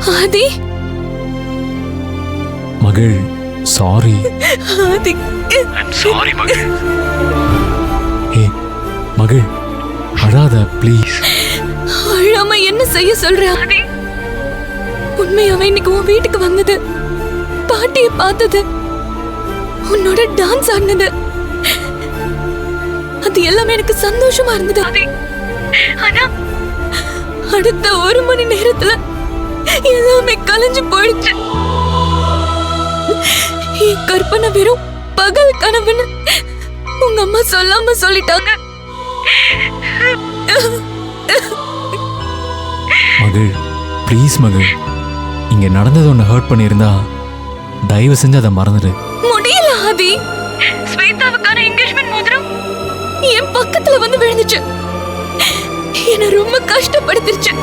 ஆதி மகள், சாரி. ஆதி, சாரி மகள். ஏ மகள், அழாத ப்ளீஸ். அழாம என்ன செய்ய சொல்ற ஆதி? உண்மையாவே இன்னைக்கு உன் வீட்டுக்கு வந்தது, பாட்டிய பார்த்தது, உன்னோட டான்ஸ் ஆடினது, அது எல்லாமே எனக்கு சந்தோஷமா இருந்தது ஆதி. ஆனா அடுத்த 1 மணி நேரத்துல எல்லாமே கலைஞ்சு போயிடுச்சு. என் கற்பனை வெறும் பகல் கனவுன்னு உங்க அம்மா சொல்லாம சொல்லிட்டாங்க. மகள், ப்ளீஸ் மகள், இங்க நடந்தது ஒன்று ஹர்ட் பண்ணியிருந்தா தயவு செஞ்சு அதை மறந்துடு. முடியல ஆதி. ஸ்வேதாவுக்கான என்கேஜ்மெண்ட் மோதிரம் என் பக்கத்துல வந்து விழுந்துச்சு, என்ன ரொம்ப கஷ்டப்படுத்திருச்சு.